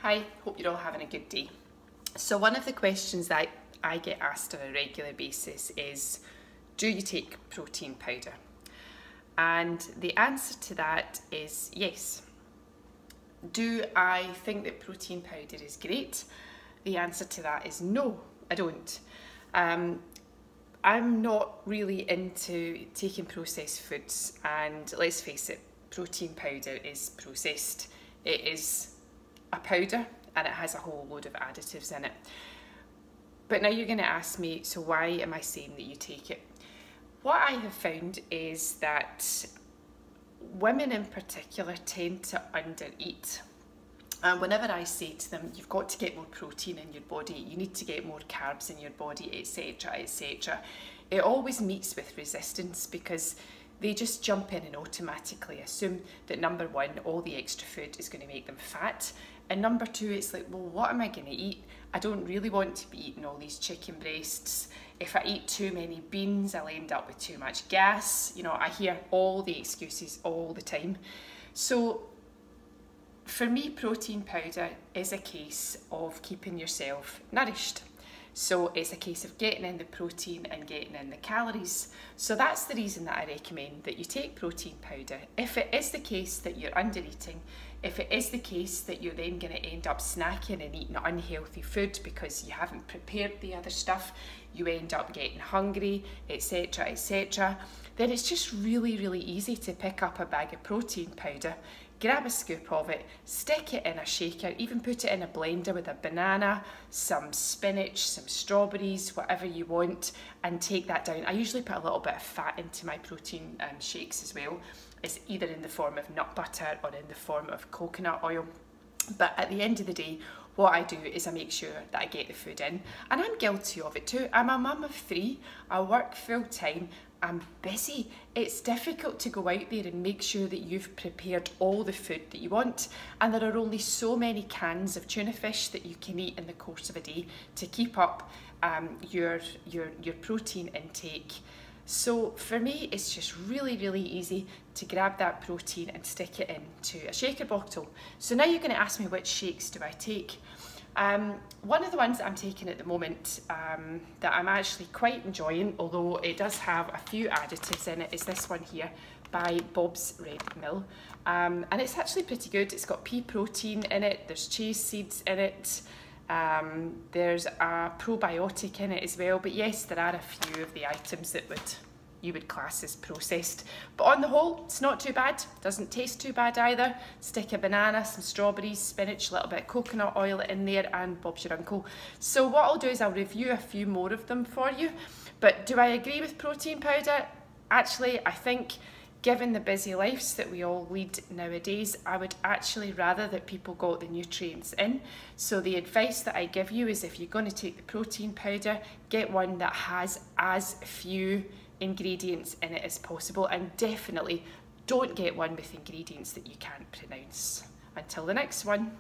Hi, hope you're all having a good day. So one of the questions that I get asked on a regular basis is, do you take protein powder? And the answer to that is yes. Do I think that protein powder is great? The answer to that is no, I don't. I'm not really into taking processed foods, and let's face it, protein powder is processed. It is a powder and it has a whole load of additives in it. But now you're going to ask me, so why am I saying that you take it? What I have found is that women in particular tend to undereat. And whenever I say to them, you've got to get more protein in your body, you need to get more carbs in your body, etc., etc., it always meets with resistance because they just jump in and automatically assume that number one, all the extra food is going to make them fat. And number two, it's like, well, what am I going to eat? I don't really want to be eating all these chicken breasts. If I eat too many beans, I'll end up with too much gas. You know, I hear all the excuses all the time. So for me, protein powder is a case of keeping yourself nourished. So it's a case of getting in the protein and getting in the calories. So that's the reason that I recommend that you take protein powder. If it is the case that you're under eating, if it is the case that you're then going to end up snacking and eating unhealthy food because you haven't prepared the other stuff, you end up getting hungry, etc., etc., then it's just really, really easy to pick up a bag of protein powder, grab a scoop of it, stick it in a shaker, even put it in a blender with a banana, some spinach, some strawberries, whatever you want, and take that down. I usually put a little bit of fat into my protein shakes as well. It's either in the form of nut butter or in the form of coconut oil. But at the end of the day, what I do is I make sure that I get the food in. And I'm guilty of it too. I'm a mum of 3, I work full time, I'm busy. It's difficult to go out there and make sure that you've prepared all the food that you want. And there are only so many cans of tuna fish that you can eat in the course of a day to keep up your protein intake. So for me, it's just really, really easy to grab that protein and stick it into a shaker bottle. So now you're going to ask me, which shakes do I take? One of the ones that I'm taking at the moment that I'm actually quite enjoying, although it does have a few additives in it, is this one here by Bob's Red Mill. And it's actually pretty good. It's got pea protein in it, there's chia seeds in it, there's a probiotic in it as well. But yes, there are a few of the items that you would class as processed. But on the whole, it's not too bad. Doesn't taste too bad either. Stick a banana, some strawberries, spinach, a little bit of coconut oil in there, and Bob's your uncle. So what I'll do is I'll review a few more of them for you. But do I agree with protein powder? Actually, I think given the busy lives that we all lead nowadays, I would actually rather that people got the nutrients in. So the advice that I give you is, if you're going to take the protein powder, get one that has as few ingredients in it as possible, and definitely don't get one with ingredients that you can't pronounce. Until the next one.